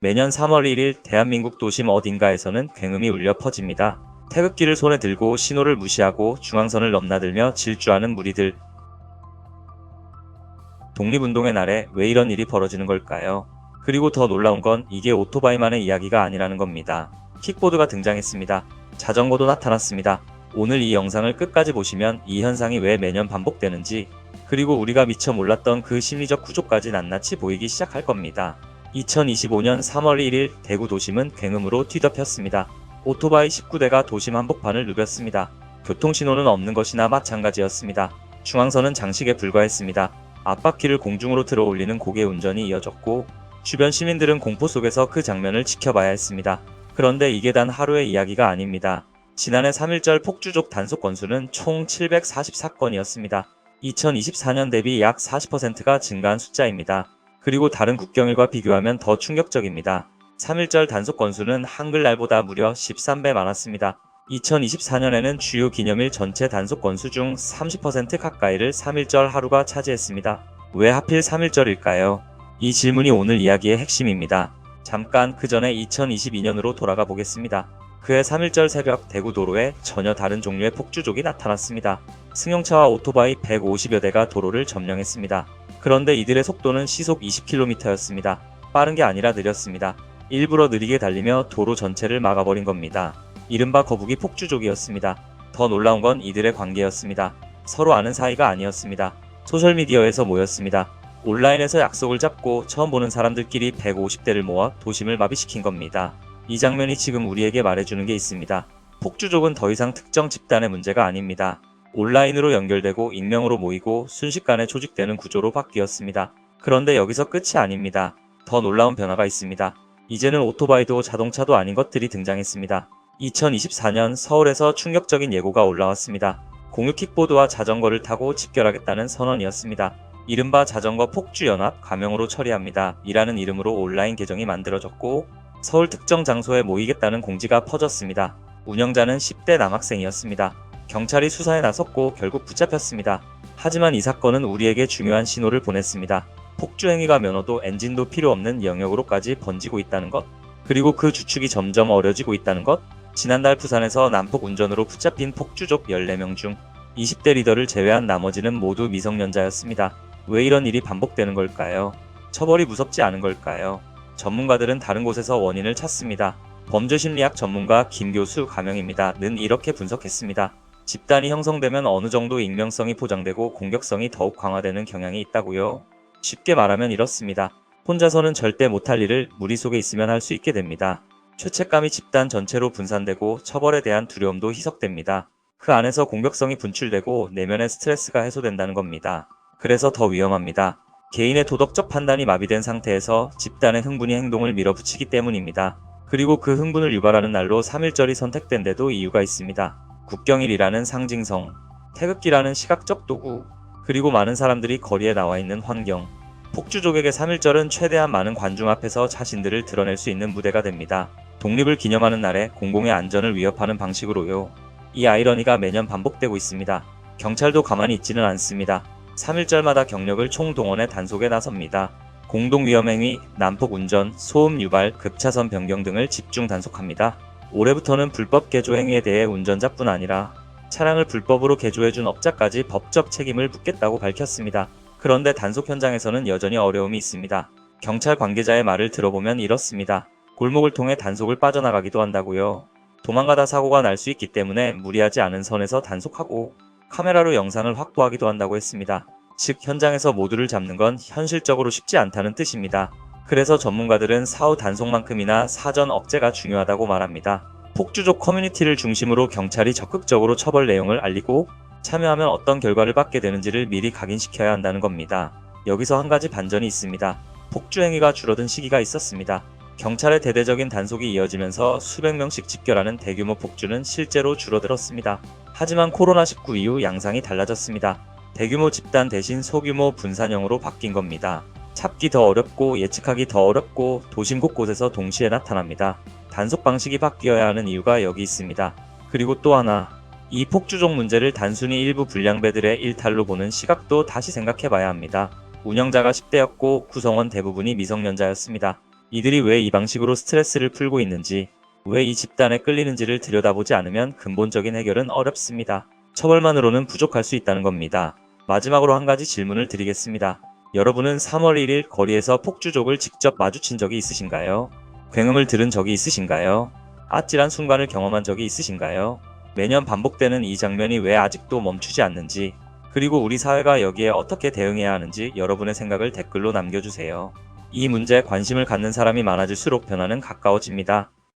매년 3월 1일 대한민국 도심 어딘가에서는 굉음이 울려 퍼집니다. 태극기를 손에 들고 신호를 무시하고 중앙선을 넘나들며 질주하는 무리들. 독립운동의 날에 왜 이런 일이 벌어지는 걸까요? 그리고 더 놀라운 건 이게 오토바이만의 이야기가 아니라는 겁니다. 킥보드가 등장했습니다. 자전거도 나타났습니다. 오늘 이 영상을 끝까지 보시면 이 현상이 왜 매년 반복되는지, 그리고 우리가 미처 몰랐던 그 심리적 구조까지 낱낱이 보이기 시작할 겁니다. 2025년 3월 1일 대구 도심은 굉음으로 뒤덮였습니다. 오토바이 19대가 도심 한복판을 누볐습니다. 교통신호는 없는 것이나 마찬가지였습니다. 중앙선은 장식에 불과했습니다. 앞바퀴를 공중으로 들어 올리는 고개 운전이 이어졌고, 주변 시민들은 공포 속에서 그 장면을 지켜봐야 했습니다. 그런데 이게 단 하루의 이야기가 아닙니다. 지난해 3.1절 폭주족 단속 건수는 총 744건이었습니다. 2024년 대비 약 40%가 증가한 숫자입니다. 그리고 다른 국경일과 비교하면 더 충격적입니다. 3.1절 단속 건수는 한글날보다 무려 13배 많았습니다. 2024년에는 주요 기념일 전체 단속 건수 중 30% 가까이를 3.1절 하루가 차지했습니다. 왜 하필 3.1절일까요? 이 질문이 오늘 이야기의 핵심입니다. 잠깐 그 전에 2022년으로 돌아가 보겠습니다. 그해 3.1절 새벽 대구 도로에 전혀 다른 종류의 폭주족이 나타났습니다. 승용차와 오토바이 150여 대가 도로를 점령했습니다. 그런데 이들의 속도는 시속 20km였습니다. 빠른 게 아니라 느렸습니다. 일부러 느리게 달리며 도로 전체를 막아버린 겁니다. 이른바 거북이 폭주족이었습니다. 더 놀라운 건 이들의 관계였습니다. 서로 아는 사이가 아니었습니다. 소셜미디어에서 모였습니다. 온라인에서 약속을 잡고 처음 보는 사람들끼리 150대를 모아 도심을 마비시킨 겁니다. 이 장면이 지금 우리에게 말해주는 게 있습니다. 폭주족은 더 이상 특정 집단의 문제가 아닙니다. 온라인으로 연결되고 익명으로 모이고 순식간에 조직되는 구조로 바뀌었습니다. 그런데 여기서 끝이 아닙니다. 더 놀라운 변화가 있습니다. 이제는 오토바이도 자동차도 아닌 것들이 등장했습니다. 2024년 서울에서 충격적인 예고가 올라왔습니다. 공유 킥보드와 자전거를 타고 집결하겠다는 선언이었습니다. 이른바 자전거 폭주연합 가명으로 처리합니다. 이라는 이름으로 온라인 계정이 만들어졌고, 서울 특정 장소에 모이겠다는 공지가 퍼졌습니다. 운영자는 10대 남학생이었습니다. 경찰이 수사에 나섰고 결국 붙잡혔습니다. 하지만 이 사건은 우리에게 중요한 신호를 보냈습니다. 폭주행위가 면허도 엔진도 필요 없는 영역으로까지 번지고 있다는 것, 그리고 그 주축이 점점 어려지고 있다는 것. 지난달 부산에서 난폭 운전으로 붙잡힌 폭주족 14명 중 20대 리더를 제외한 나머지는 모두 미성년자였습니다. 왜 이런 일이 반복되는 걸까요? 처벌이 무섭지 않은 걸까요? 전문가들은 다른 곳에서 원인을 찾습니다. 범죄심리학 전문가 김교수 가명입니다. 는 이렇게 분석했습니다. 집단이 형성되면 어느 정도 익명성이 포장되고 공격성이 더욱 강화되는 경향이 있다고요. 쉽게 말하면 이렇습니다. 혼자서는 절대 못할 일을 무리 속에 있으면 할 수 있게 됩니다. 죄책감이 집단 전체로 분산되고 처벌에 대한 두려움도 희석됩니다. 그 안에서 공격성이 분출되고 내면의 스트레스가 해소된다는 겁니다. 그래서 더 위험합니다. 개인의 도덕적 판단이 마비된 상태에서 집단의 흥분이 행동을 밀어붙이기 때문입니다. 그리고 그 흥분을 유발하는 날로 3.1절이 선택된 데도 이유가 있습니다. 국경일이라는 상징성, 태극기라는 시각적 도구, 그리고 많은 사람들이 거리에 나와 있는 환경. 폭주족에게 3.1절은 최대한 많은 관중 앞에서 자신들을 드러낼 수 있는 무대가 됩니다. 독립을 기념하는 날에 공공의 안전을 위협하는 방식으로요. 이 아이러니가 매년 반복되고 있습니다. 경찰도 가만히 있지는 않습니다. 3.1절마다 경력을 총동원해 단속에 나섭니다. 공동위험행위, 난폭운전, 소음 유발, 급차선 변경 등을 집중 단속합니다. 올해부터는 불법 개조 행위에 대해 운전자뿐 아니라 차량을 불법으로 개조해준 업자까지 법적 책임을 묻겠다고 밝혔습니다. 그런데 단속 현장에서는 여전히 어려움이 있습니다. 경찰 관계자의 말을 들어보면 이렇습니다. 골목을 통해 단속을 빠져나가기도 한다고요. 도망가다 사고가 날 수 있기 때문에 무리하지 않은 선에서 단속하고 카메라로 영상을 확보하기도 한다고 했습니다. 즉 현장에서 모두를 잡는 건 현실적으로 쉽지 않다는 뜻입니다. 그래서 전문가들은 사후 단속만큼이나 사전 억제가 중요하다고 말합니다. 폭주족 커뮤니티를 중심으로 경찰이 적극적으로 처벌 내용을 알리고 참여하면 어떤 결과를 받게 되는지를 미리 각인시켜야 한다는 겁니다. 여기서 한 가지 반전이 있습니다. 폭주 행위가 줄어든 시기가 있었습니다. 경찰의 대대적인 단속이 이어지면서 수백 명씩 집결하는 대규모 폭주는 실제로 줄어들었습니다. 하지만 코로나19 이후 양상이 달라졌습니다. 대규모 집단 대신 소규모 분산형으로 바뀐 겁니다. 찾기 더 어렵고 예측하기 더 어렵고 도심 곳곳에서 동시에 나타납니다. 단속 방식이 바뀌어야 하는 이유가 여기 있습니다. 그리고 또 하나, 이 폭주족 문제를 단순히 일부 불량배들의 일탈로 보는 시각도 다시 생각해봐야 합니다. 운영자가 10대였고 구성원 대부분이 미성년자였습니다. 이들이 왜 이 방식으로 스트레스를 풀고 있는지, 왜 이 집단에 끌리는지를 들여다보지 않으면 근본적인 해결은 어렵습니다. 처벌만으로는 부족할 수 있다는 겁니다. 마지막으로 한 가지 질문을 드리겠습니다. 여러분은 3월 1일 거리에서 폭주족을 직접 마주친 적이 있으신가요? 굉음을 들은 적이 있으신가요? 아찔한 순간을 경험한 적이 있으신가요? 매년 반복되는 이 장면이 왜 아직도 멈추지 않는지, 그리고 우리 사회가 여기에 어떻게 대응해야 하는지 여러분의 생각을 댓글로 남겨주세요. 이 문제에 관심을 갖는 사람이 많아질수록 변화는 가까워집니다.